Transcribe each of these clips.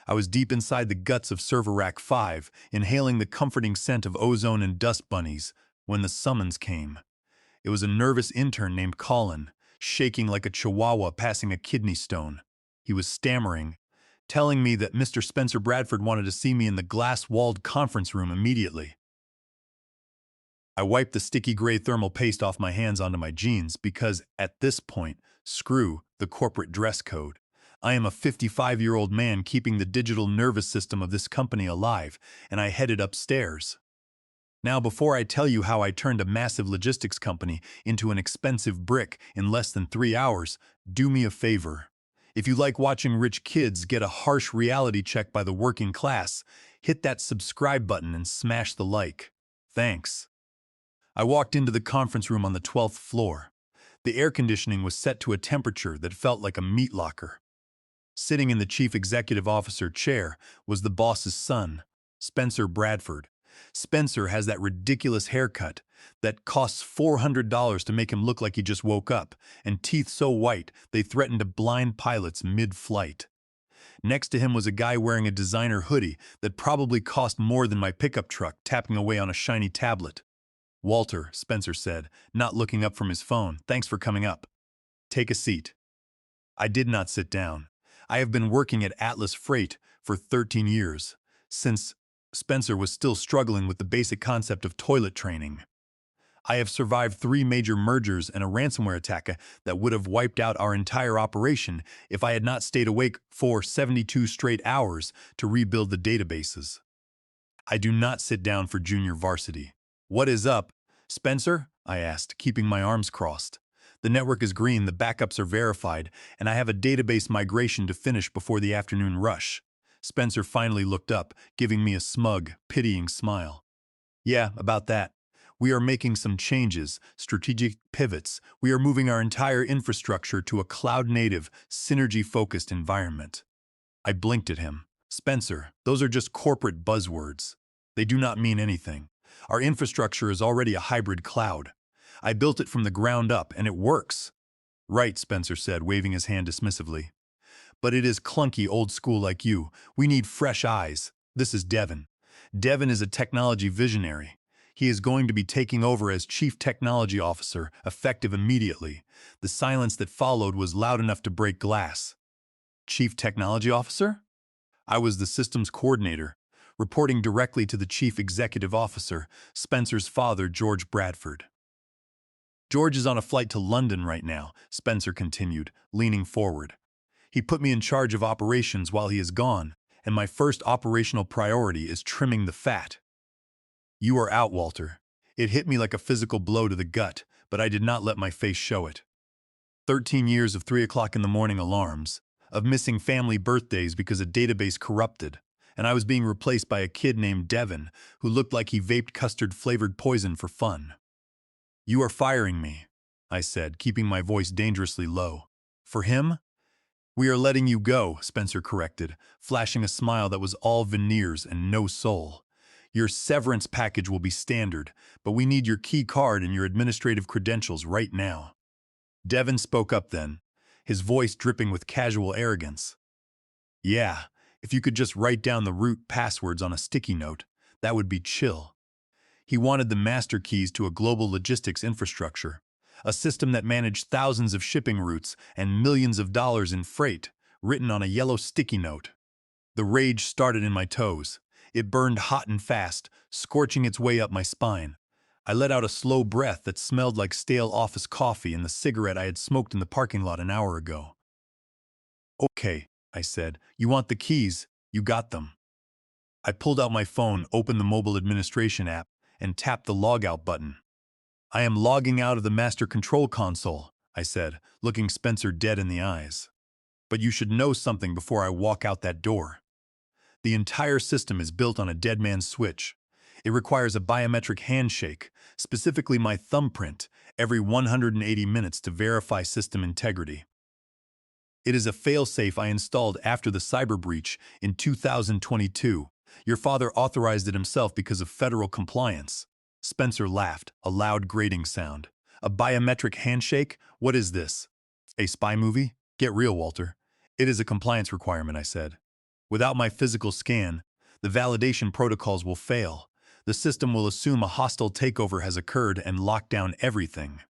I was deep inside the guts of Server Rack 5, inhaling the comforting scent of ozone and dust bunnies, when the summons came. It was a nervous intern named Colin, shaking like a chihuahua passing a kidney stone. He was stammering, telling me that Mr. Spencer Bradford wanted to see me in the glass-walled conference room immediately. I wiped the sticky gray thermal paste off my hands onto my jeans because, at this point, screw the corporate dress code. I am a 55-year-old man keeping the digital nervous system of this company alive, and I headed upstairs. Now, before I tell you how I turned a massive logistics company into an expensive brick in less than 3 hours, do me a favor. If you like watching rich kids get a harsh reality check by the working class, hit that subscribe button and smash the like. Thanks. I walked into the conference room on the 12th floor. The air conditioning was set to a temperature that felt like a meat locker. Sitting in the chief executive officer chair was the boss's son, Spencer Bradford. Spencer has that ridiculous haircut that costs $400 to make him look like he just woke up, and teeth so white they threaten to blind pilots mid-flight. Next to him was a guy wearing a designer hoodie that probably cost more than my pickup truck, tapping away on a shiny tablet. "Walter," Spencer said, not looking up from his phone, "thanks for coming up. Take a seat." I did not sit down. I have been working at Atlas Freight for 13 years, since Spencer was still struggling with the basic concept of toilet training. I have survived 3 major mergers and a ransomware attack that would have wiped out our entire operation if I had not stayed awake for 72 straight hours to rebuild the databases. I do not sit down for junior varsity. "What is up, Spencer?" I asked, keeping my arms crossed. "The network is green, the backups are verified, and I have a database migration to finish before the afternoon rush." Spencer finally looked up, giving me a smug, pitying smile. "Yeah, about that. We are making some changes, strategic pivots. We are moving our entire infrastructure to a cloud-native, synergy-focused environment." I blinked at him. "Spencer, those are just corporate buzzwords. They do not mean anything. Our infrastructure is already a hybrid cloud. I built it from the ground up, and it works." "Right," Spencer said, waving his hand dismissively. "But it is clunky old school like you. We need fresh eyes. This is Devin. Devin is a technology visionary. He is going to be taking over as Chief Technology Officer, effective immediately." The silence that followed was loud enough to break glass. "Chief Technology Officer?" I was the systems coordinator, reporting directly to the Chief Executive Officer, Spencer's father, George Bradford. "George is on a flight to London right now," Spencer continued, leaning forward. "He put me in charge of operations while he is gone, and my first operational priority is trimming the fat." "You are out, Walter." It hit me like a physical blow to the gut, but I did not let my face show it. 13 years of 3 o'clock in the morning alarms, of missing family birthdays because a database corrupted, and I was being replaced by a kid named Devin who looked like he vaped custard-flavored poison for fun. "You are firing me," I said, keeping my voice dangerously low. "For him?" "We are letting you go," Spencer corrected, flashing a smile that was all veneers and no soul. "Your severance package will be standard, but we need your key card and your administrative credentials right now." Devin spoke up then, his voice dripping with casual arrogance. "Yeah, if you could just write down the root passwords on a sticky note, that would be chill." He wanted the master keys to a global logistics infrastructure, a system that managed thousands of shipping routes and millions of dollars in freight, written on a yellow sticky note. The rage started in my toes. It burned hot and fast, scorching its way up my spine. I let out a slow breath that smelled like stale office coffee and the cigarette I had smoked in the parking lot an hour ago. "Okay," I said. "You want the keys? You got them." I pulled out my phone, opened the mobile administration app, and tapped the logout button. "I am logging out of the master control console," I said, looking Spencer dead in the eyes. "But you should know something before I walk out that door. The entire system is built on a dead man's switch. It requires a biometric handshake, specifically my thumbprint, every 180 minutes to verify system integrity. It is a failsafe I installed after the cyber breach in 2022. Your father authorized it himself because of federal compliance." Spencer laughed, a loud grating sound. "A biometric handshake? What is this? A spy movie? Get real, Walter." "It is a compliance requirement," I said. Without my physical scan, the validation protocols will fail. The system will assume a hostile takeover has occurred and lock down everything.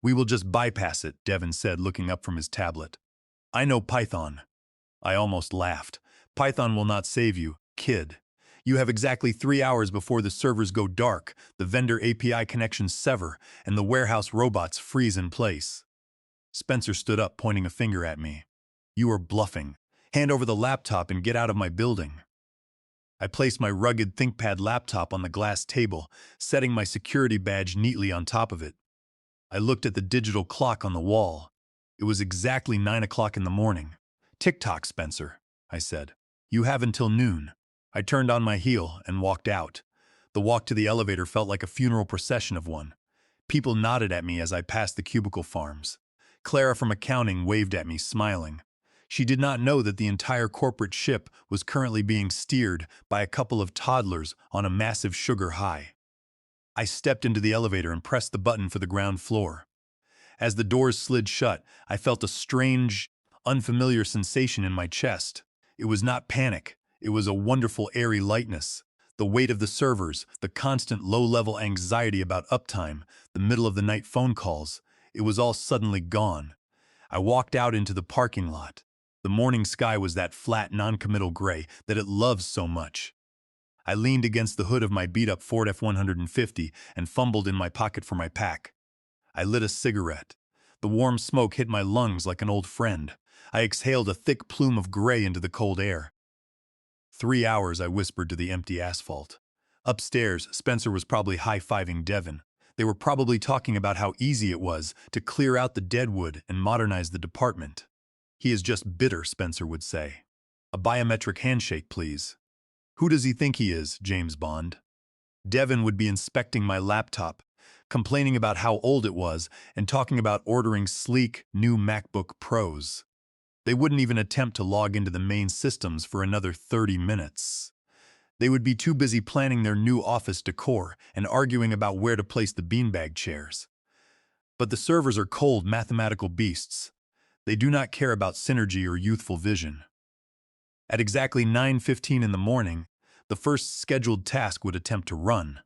We will just bypass it, Devin said, looking up from his tablet. I know Python. I almost laughed. Python will not save you, kid. You have exactly 3 hours before the servers go dark, the vendor API connections sever, and the warehouse robots freeze in place. Spencer stood up, pointing a finger at me. You are bluffing. Hand over the laptop and get out of my building. I placed my rugged ThinkPad laptop on the glass table, setting my security badge neatly on top of it. I looked at the digital clock on the wall. It was exactly 9 o'clock in the morning. Tick-tock, Spencer, I said. You have until noon. I turned on my heel and walked out. The walk to the elevator felt like a funeral procession of one. People nodded at me as I passed the cubicle farms. Clara from accounting waved at me, smiling. She did not know that the entire corporate ship was currently being steered by a couple of toddlers on a massive sugar high. I stepped into the elevator and pressed the button for the ground floor. As the doors slid shut, I felt a strange, unfamiliar sensation in my chest. It was not panic. It was a wonderful airy lightness. The weight of the servers, the constant low-level anxiety about uptime, the middle-of-the-night phone calls, it was all suddenly gone. I walked out into the parking lot. The morning sky was that flat, non-committal gray that it loves so much. I leaned against the hood of my beat-up Ford F-150 and fumbled in my pocket for my pack. I lit a cigarette. The warm smoke hit my lungs like an old friend. I exhaled a thick plume of gray into the cold air. 3 hours, I whispered to the empty asphalt. Upstairs, Spencer was probably high-fiving Devin. They were probably talking about how easy it was to clear out the deadwood and modernize the department. He is just bitter, Spencer would say. A biometric handshake, please. Who does he think he is, James Bond? Devin would be inspecting my laptop, complaining about how old it was and talking about ordering sleek, new MacBook Pros. They wouldn't even attempt to log into the main systems for another 30 minutes. They would be too busy planning their new office decor and arguing about where to place the beanbag chairs. But the servers are cold, mathematical beasts. They do not care about synergy or youthful vision. At exactly 9:15 in the morning, the first scheduled task would attempt to run.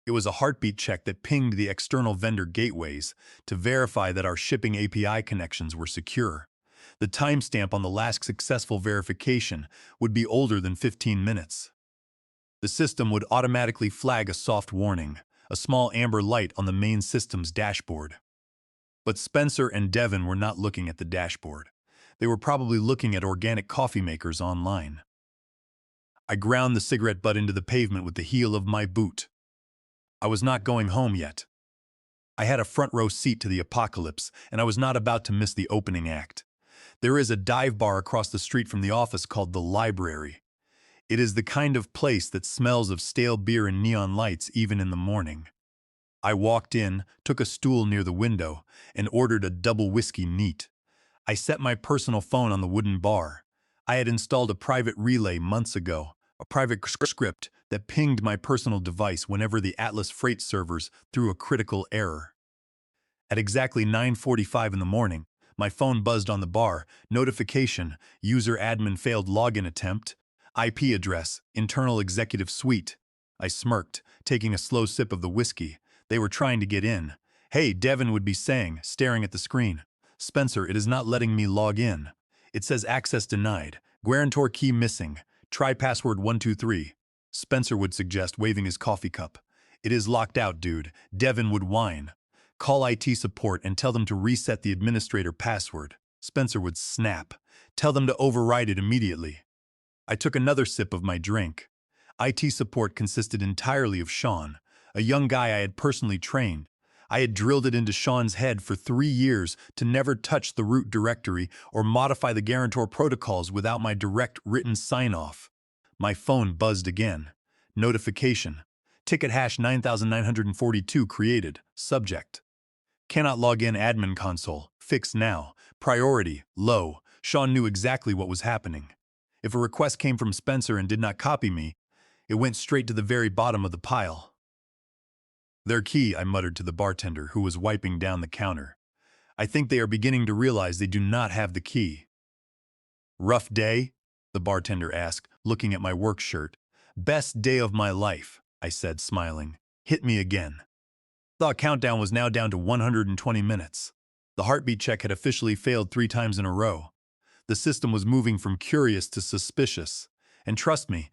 It was a heartbeat check that pinged the external vendor gateways to verify that our shipping API connections were secure. The timestamp on the last successful verification would be older than 15 minutes. The system would automatically flag a soft warning, a small amber light on the main system's dashboard. But Spencer and Devin were not looking at the dashboard. They were probably looking at organic coffee makers online. I ground the cigarette butt into the pavement with the heel of my boot. I was not going home yet. I had a front row seat to the apocalypse, and I was not about to miss the opening act. There is a dive bar across the street from the office called the Library. It is the kind of place that smells of stale beer and neon lights even in the morning. I walked in, took a stool near the window, and ordered a double whiskey neat. I set my personal phone on the wooden bar. I had installed a private relay months ago, a private script that pinged my personal device whenever the Atlas freight servers threw a critical error. At exactly 9:45 in the morning, my phone buzzed on the bar. Notification, user admin failed login attempt, IP address, internal executive suite. I smirked, taking a slow sip of the whiskey. They were trying to get in. Hey, Devin would be saying, staring at the screen. Spencer, it is not letting me log in. It says access denied. Guarantor key missing. Try password 123. Spencer would suggest, waving his coffee cup. It is locked out, dude. Devin would whine. Call IT support and tell them to reset the administrator password. Spencer would snap. Tell them to override it immediately. I took another sip of my drink. IT support consisted entirely of Sean, a young guy I had personally trained. I had drilled it into Sean's head for 3 years to never touch the root directory or modify the guarantor protocols without my direct written sign-off. My phone buzzed again. Notification. Ticket hash 9942 created. Subject. Cannot log in admin console. Fix now. Priority. Low. Sean knew exactly what was happening. If a request came from Spencer and did not copy me, it went straight to the very bottom of the pile. Their key, I muttered to the bartender who was wiping down the counter. I think they are beginning to realize they do not have the key. Rough day? the bartender asked, looking at my work shirt. Best day of my life, I said, smiling. Hit me again. The countdown was now down to 120 minutes. The heartbeat check had officially failed 3 times in a row. The system was moving from curious to suspicious. And trust me,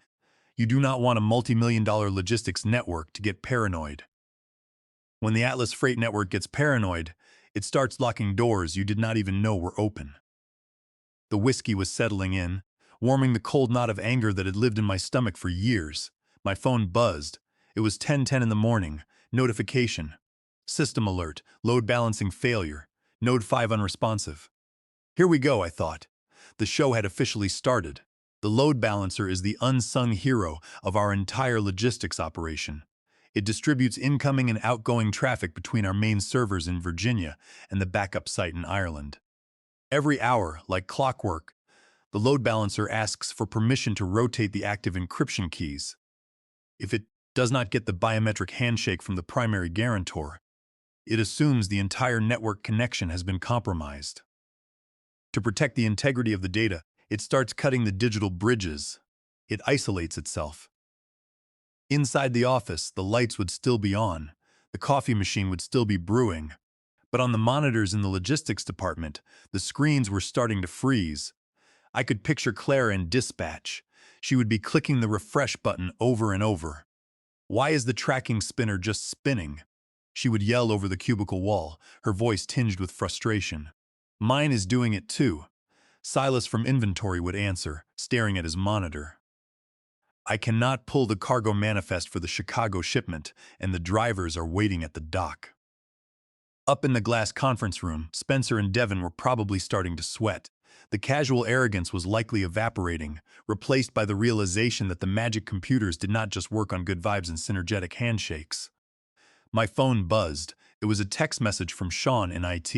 you do not want a multi-million-dollar logistics network to get paranoid. When the Atlas Freight Network gets paranoid, it starts locking doors you did not even know were open. The whiskey was settling in, warming the cold knot of anger that had lived in my stomach for years. My phone buzzed. It was 10:10 in the morning. Notification. System alert. Load balancing failure. Node 5 unresponsive. Here we go, I thought. The show had officially started. The load balancer is the unsung hero of our entire logistics operation. It distributes incoming and outgoing traffic between our main servers in Virginia and the backup site in Ireland. Every hour, like clockwork, the load balancer asks for permission to rotate the active encryption keys. If it does not get the biometric handshake from the primary guarantor, it assumes the entire network connection has been compromised. To protect the integrity of the data, it starts cutting the digital bridges. It isolates itself. Inside the office, the lights would still be on, the coffee machine would still be brewing, but on the monitors in the logistics department, the screens were starting to freeze. I could picture Claire in dispatch. She would be clicking the refresh button over and over. Why is the tracking spinner just spinning? She would yell over the cubicle wall, her voice tinged with frustration. Mine is doing it too. Silas from inventory would answer, staring at his monitor. I cannot pull the cargo manifest for the Chicago shipment, and the drivers are waiting at the dock. Up in the glass conference room, Spencer and Devin were probably starting to sweat. The casual arrogance was likely evaporating, replaced by the realization that the magic computers did not just work on good vibes and synergetic handshakes. My phone buzzed. It was a text message from Sean in IT.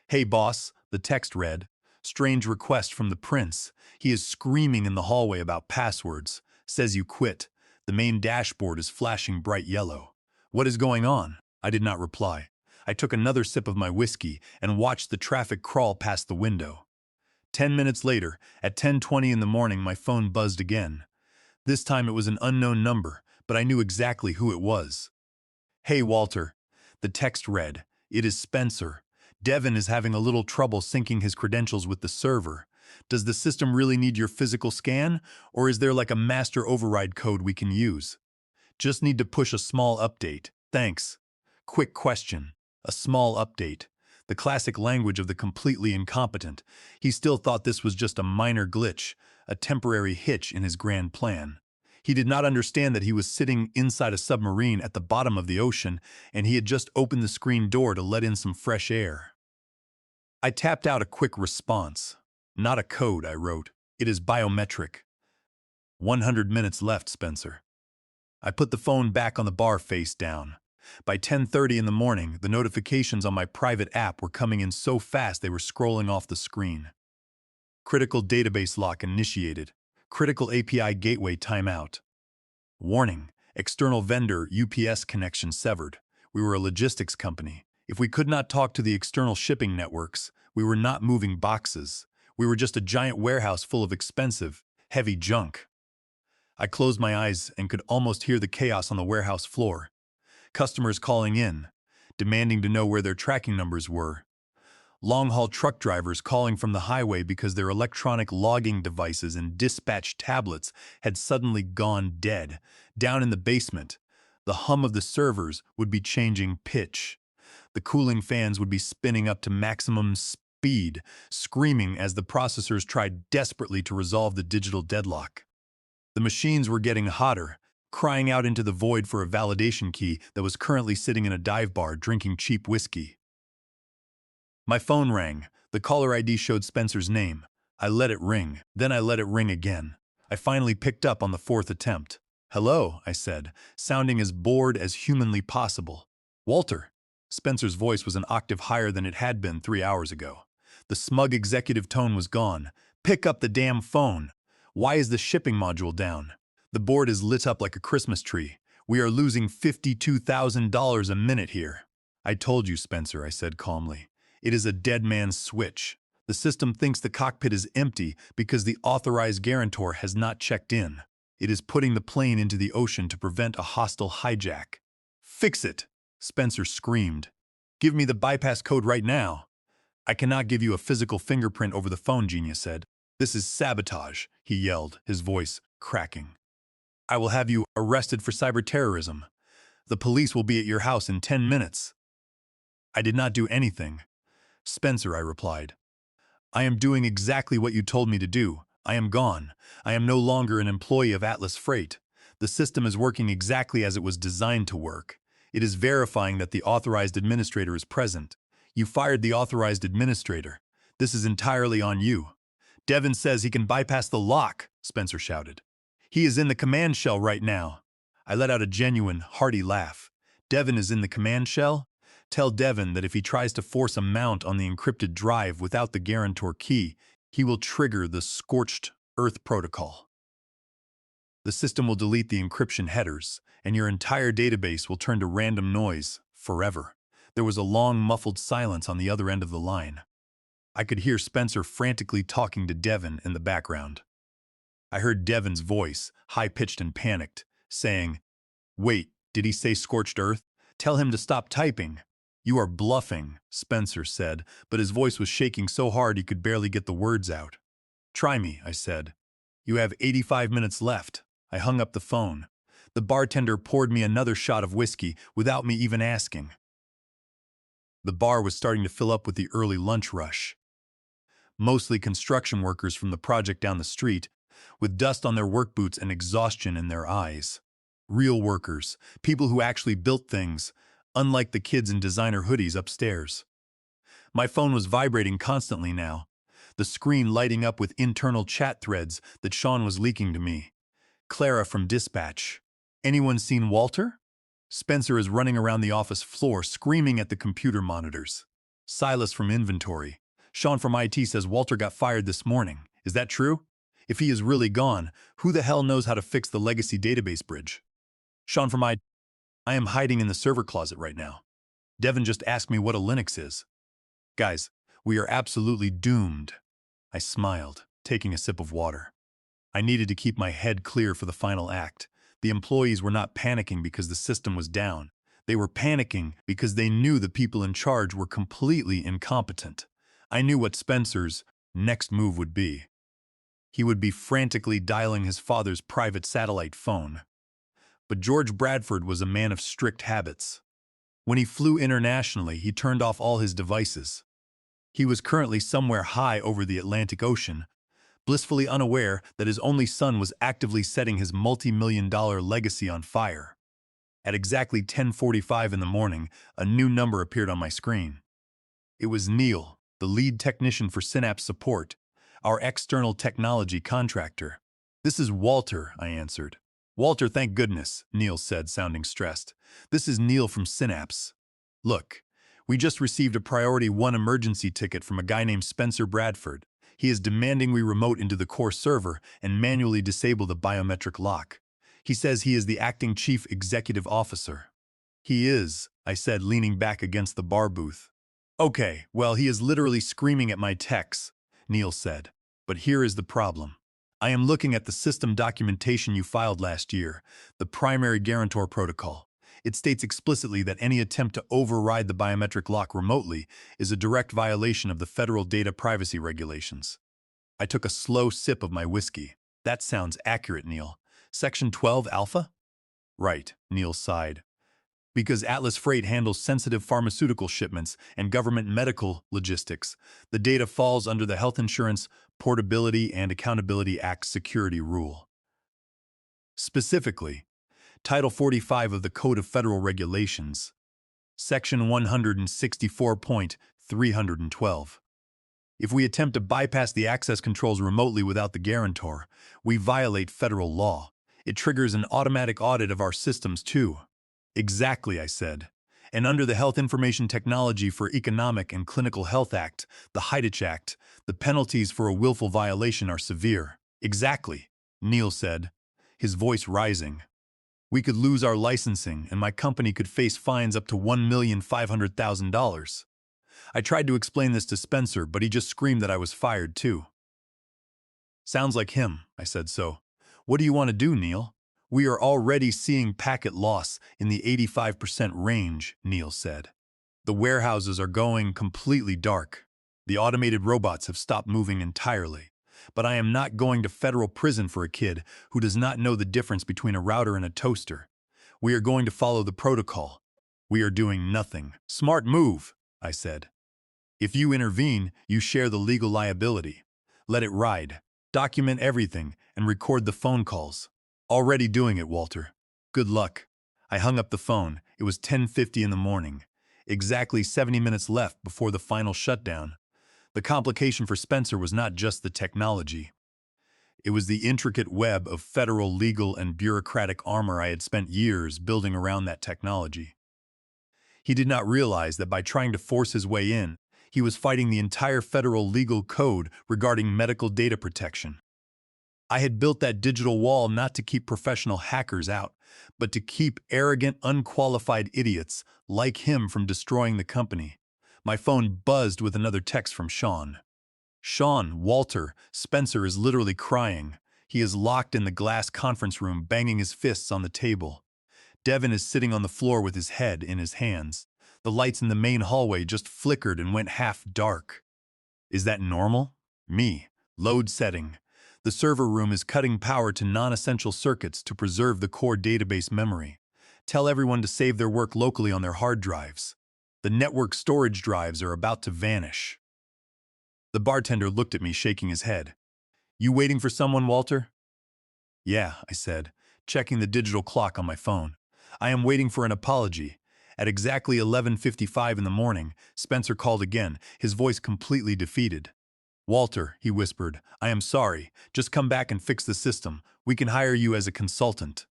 Hey boss, the text read. Strange request from the prince. He is screaming in the hallway about passwords. Says you quit. The main dashboard is flashing bright yellow. What is going on? I did not reply. I took another sip of my whiskey and watched the traffic crawl past the window. 10 minutes later, at 10:20 in the morning, my phone buzzed again. This time it was an unknown number, but I knew exactly who it was. Hey Walter, the text read. It is Spencer. Devin is having a little trouble syncing his credentials with the server. Does the system really need your physical scan, or is there like a master override code we can use? Just need to push a small update. Thanks. Quick question. A small update. The classic language of the completely incompetent. He still thought this was just a minor glitch, a temporary hitch in his grand plan. He did not understand that he was sitting inside a submarine at the bottom of the ocean, and he had just opened the screen door to let in some fresh air. I tapped out a quick response. Not a code, I wrote. It is biometric. 100 minutes left, Spencer. I put the phone back on the bar face down. By 10:30 in the morning, the notifications on my private app were coming in so fast they were scrolling off the screen. Critical database lock initiated. Critical API gateway timeout. Warning, external vendor UPS connection severed. We were a logistics company. If we could not talk to the external shipping networks, we were not moving boxes. We were just a giant warehouse full of expensive, heavy junk. I closed my eyes and could almost hear the chaos on the warehouse floor. Customers calling in, demanding to know where their tracking numbers were. Long-haul truck drivers calling from the highway because their electronic logging devices and dispatch tablets had suddenly gone dead. Down in the basement, the hum of the servers would be changing pitch. The cooling fans would be spinning up to maximum speed, screaming as the processors tried desperately to resolve the digital deadlock. The machines were getting hotter, crying out into the void for a validation key that was currently sitting in a dive bar drinking cheap whiskey. My phone rang. The caller ID showed Spencer's name. I let it ring. Then I let it ring again. I finally picked up on the 4th attempt. Hello, I said, sounding as bored as humanly possible. Walter. Spencer's voice was an octave higher than it had been 3 hours ago. The smug executive tone was gone. Pick up the damn phone. Why is the shipping module down? The board is lit up like a Christmas tree. We are losing $52,000 a minute here. I told you, Spencer, I said calmly. It is a dead man's switch. The system thinks the cockpit is empty because the authorized guarantor has not checked in. It is putting the plane into the ocean to prevent a hostile hijack. Fix it, Spencer screamed. Give me the bypass code right now. I cannot give you a physical fingerprint over the phone, Genius said. This is sabotage, he yelled, his voice cracking. I will have you arrested for cyber-terrorism. The police will be at your house in 10 minutes. I did not do anything. Spencer, I replied. I am doing exactly what you told me to do. I am gone. I am no longer an employee of Atlas Freight. The system is working exactly as it was designed to work. It is verifying that the authorized administrator is present. You fired the authorized administrator. This is entirely on you. Devin says he can bypass the lock, Spencer shouted. He is in the command shell right now. I let out a genuine, hearty laugh. Devin is in the command shell? Tell Devin that if he tries to force a mount on the encrypted drive without the guarantor key, he will trigger the scorched earth protocol. The system will delete the encryption headers, and your entire database will turn to random noise forever. There was a long, muffled silence on the other end of the line. I could hear Spencer frantically talking to Devin in the background. I heard Devin's voice, high-pitched and panicked, saying, "Wait, did he say scorched earth? Tell him to stop typing." "You are bluffing," Spencer said, but his voice was shaking so hard he could barely get the words out. "Try me," I said. "You have 85 minutes left." I hung up the phone. The bartender poured me another shot of whiskey without me even asking. The bar was starting to fill up with the early lunch rush. Mostly construction workers from the project down the street, with dust on their work boots and exhaustion in their eyes. Real workers, people who actually built things, unlike the kids in designer hoodies upstairs. My phone was vibrating constantly now, the screen lighting up with internal chat threads that Sean was leaking to me. Clara from Dispatch. "Anyone seen Walter?" Spencer is running around the office floor screaming at the computer monitors. Silas from Inventory. "Sean from IT says Walter got fired this morning. Is that true? If he is really gone, who the hell knows how to fix the legacy database bridge?" Sean from IT. "I am hiding in the server closet right now. Devin just asked me what a Linux is." "Guys, we are absolutely doomed." I smiled, taking a sip of water. I needed to keep my head clear for the final act. The employees were not panicking because the system was down. They were panicking because they knew the people in charge were completely incompetent. I knew what Spencer's next move would be. He would be frantically dialing his father's private satellite phone. But George Bradford was a man of strict habits. When he flew internationally, he turned off all his devices. He was currently somewhere high over the Atlantic Ocean, blissfully unaware that his only son was actively setting his multi-million-dollar legacy on fire. At exactly 10:45 in the morning, a new number appeared on my screen. It was Neil, the lead technician for Synapse Support, our external technology contractor. "This is Walter," I answered. "Walter, thank goodness," Neil said, sounding stressed. "This is Neil from Synapse. Look, we just received a Priority 1 emergency ticket from a guy named Spencer Bradford. He is demanding we remote into the core server and manually disable the biometric lock. He says he is the acting chief executive officer." "He is," I said, leaning back against the bar booth. "Okay, well, he is literally screaming at my techs," Neil said. "But here is the problem. I am looking at the system documentation you filed last year, the primary guarantor protocol. It states explicitly that any attempt to override the biometric lock remotely is a direct violation of the federal data privacy regulations." I took a slow sip of my whiskey. "That sounds accurate, Neil. Section 12 Alpha?" "Right," Neil sighed. "Because Atlas Freight handles sensitive pharmaceutical shipments and government medical logistics, the data falls under the Health Insurance Portability and Accountability Act security rule. Specifically, Title 45 of the Code of Federal Regulations, Section 164.312. If we attempt to bypass the access controls remotely without the guarantor, we violate federal law. It triggers an automatic audit of our systems too." "Exactly," I said. "And under the Health Information Technology for Economic and Clinical Health Act, the HITECH Act, the penalties for a willful violation are severe." "Exactly," Neil said, his voice rising. "We could lose our licensing and my company could face fines up to $1,500,000. I tried to explain this to Spencer, but he just screamed that I was fired too. Sounds like him, I said so. What do you want to do, Neil? We are already seeing packet loss in the 85% range, Neil said. The warehouses are going completely dark. The automated robots have stopped moving entirely. But I am not going to federal prison for a kid who does not know the difference between a router and a toaster. We are going to follow the protocol. We are doing nothing. Smart move, I said. If you intervene, you share the legal liability. Let it ride. Document everything and record the phone calls. Already doing it, Walter. Good luck. I hung up the phone. It was 10:50 in the morning. Exactly 70 minutes left before the final shutdown. The complication for Spencer was not just the technology. It was the intricate web of federal legal and bureaucratic armor I had spent years building around that technology. He did not realize that by trying to force his way in, he was fighting the entire federal legal code regarding medical data protection. I had built that digital wall not to keep professional hackers out, but to keep arrogant, unqualified idiots like him from destroying the company. My phone buzzed with another text from Sean. Sean, Walter, Spencer is literally crying. He is locked in the glass conference room, banging his fists on the table. Devin is sitting on the floor with his head in his hands. The lights in the main hallway just flickered and went half dark. Is that normal? Me. Load setting. The server room is cutting power to non-essential circuits to preserve the core database memory. Tell everyone to save their work locally on their hard drives. The network storage drives are about to vanish. The bartender looked at me, shaking his head. You waiting for someone, Walter? Yeah, I said, checking the digital clock on my phone. I am waiting for an apology. At exactly 11:55 in the morning, Spencer called again, his voice completely defeated. Walter, he whispered, I am sorry. Just come back and fix the system. We can hire you as a consultant.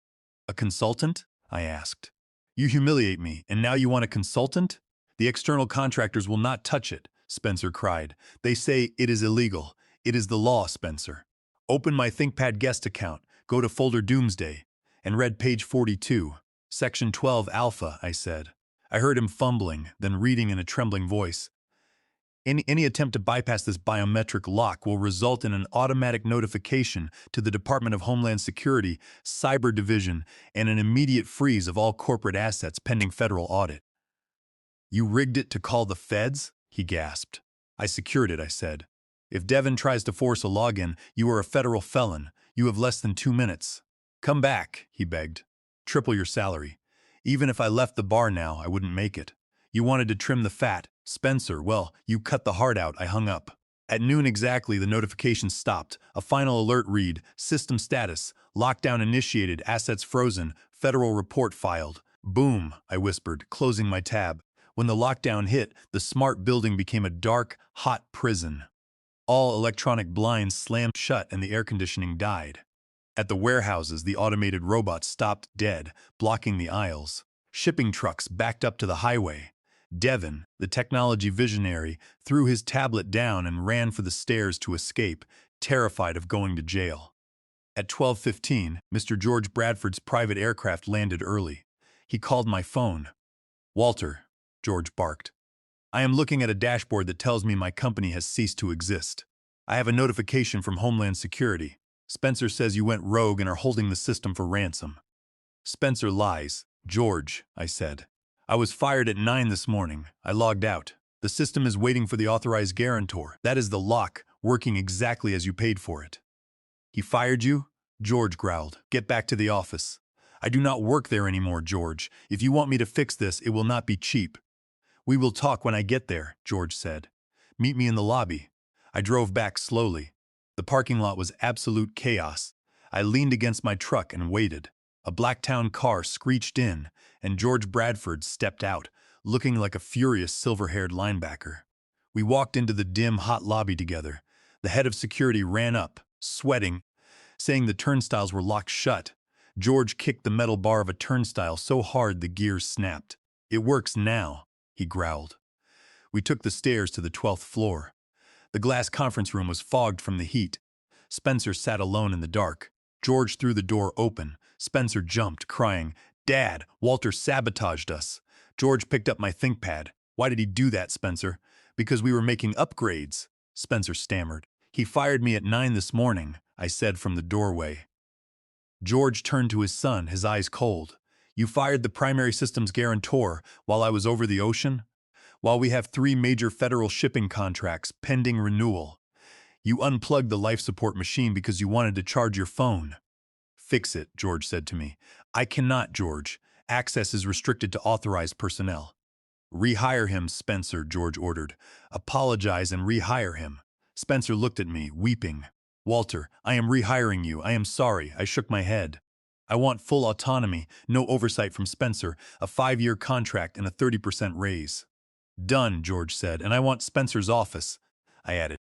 A consultant? I asked. You humiliate me, and now you want a consultant? The external contractors will not touch it, Spencer cried. They say it is illegal. It is the law, Spencer. Open my ThinkPad guest account, go to folder Doomsday, and read page 42, section 12 alpha, I said. I heard him fumbling, then reading in a trembling voice. Any attempt to bypass this biometric lock will result in an automatic notification to the Department of Homeland Security, Cyber Division, and an immediate freeze of all corporate assets pending federal audit. You rigged it to call the feds? He gasped. I secured it, I said. If Devin tries to force a login, you are a federal felon. You have less than 2 minutes. Come back, he begged. Triple your salary. Even if I left the bar now, I wouldn't make it. You wanted to trim the fat. Spencer, well, you cut the heart out. I hung up. At noon exactly, the notification stopped. A final alert read, system status, lockdown initiated, assets frozen, federal report filed. Boom, I whispered, closing my tab. When the lockdown hit, the smart building became a dark, hot prison. All electronic blinds slammed shut and the air conditioning died. At the warehouses, the automated robots stopped dead, blocking the aisles. Shipping trucks backed up to the highway. Devin, the technology visionary, threw his tablet down and ran for the stairs to escape, terrified of going to jail. At 12:15, Mr. George Bradford's private aircraft landed early. He called my phone. Walter, George barked. I am looking at a dashboard that tells me my company has ceased to exist. I have a notification from Homeland Security. Spencer says you went rogue and are holding the system for ransom. Spencer lies. George, I said. I was fired at 9 this morning. I logged out. The system is waiting for the authorized guarantor. That is the lock, working exactly as you paid for it. He fired you? George growled. Get back to the office. I do not work there anymore, George. If you want me to fix this, it will not be cheap. We will talk when I get there, George said. Meet me in the lobby. I drove back slowly. The parking lot was absolute chaos. I leaned against my truck and waited. A Blacktown car screeched in, and George Bradford stepped out, looking like a furious silver-haired linebacker. We walked into the dim, hot lobby together. The head of security ran up, sweating, saying the turnstiles were locked shut. George kicked the metal bar of a turnstile so hard the gears snapped. It works now, he growled. We took the stairs to the 12th floor. The glass conference room was fogged from the heat. Spencer sat alone in the dark. George threw the door open. Spencer jumped, crying, Dad, Walter sabotaged us. George picked up my ThinkPad. Why did he do that, Spencer? Because we were making upgrades, Spencer stammered. He fired me at 9 this morning, I said from the doorway. George turned to his son, his eyes cold. You fired the primary systems guarantor while I was over the ocean? While we have 3 major federal shipping contracts pending renewal. You unplugged the life support machine because you wanted to charge your phone. Fix it, George said to me. I cannot, George. Access is restricted to authorized personnel. Rehire him, Spencer, George ordered. Apologize and rehire him. Spencer looked at me, weeping. Walter, I am rehiring you. I am sorry. I shook my head. I want full autonomy, no oversight from Spencer, a 5-year contract and a 30% raise. Done, George said, and I want Spencer's office, I added.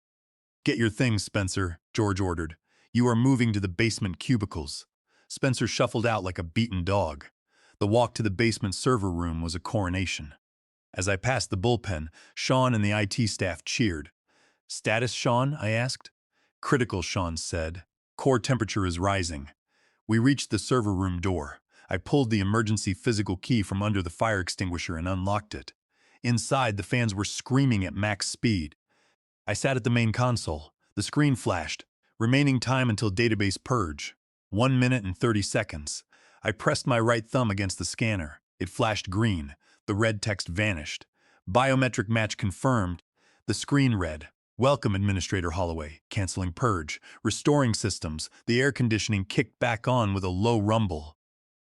Get your things, Spencer, George ordered. You are moving to the basement cubicles. Spencer shuffled out like a beaten dog. The walk to the basement server room was a coronation. As I passed the bullpen, Sean and the IT staff cheered. Status, Sean? I asked. Critical, Sean said. Core temperature is rising. We reached the server room door. I pulled the emergency physical key from under the fire extinguisher and unlocked it. Inside, the fans were screaming at max speed. I sat at the main console. The screen flashed. Remaining time until database purge. 1 minute and 30 seconds. I pressed my right thumb against the scanner. It flashed green. The red text vanished. Biometric match confirmed. The screen read, Welcome, Administrator Holloway. Canceling purge. Restoring systems. The air conditioning kicked back on with a low rumble.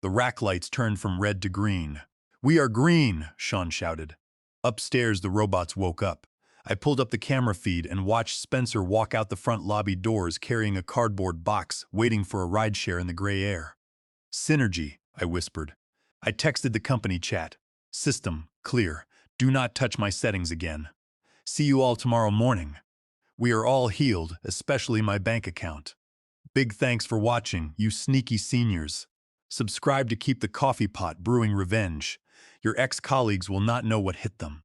The rack lights turned from red to green. We are green, Sean shouted. Upstairs, the robots woke up. I pulled up the camera feed and watched Spencer walk out the front lobby doors carrying a cardboard box, waiting for a rideshare in the gray air. Synergy, I whispered. I texted the company chat. System, clear. Do not touch my settings again. See you all tomorrow morning. We are all healed, especially my bank account. Big thanks for watching, you sneaky seniors. Subscribe to keep the coffee pot brewing revenge. Your ex-colleagues will not know what hit them.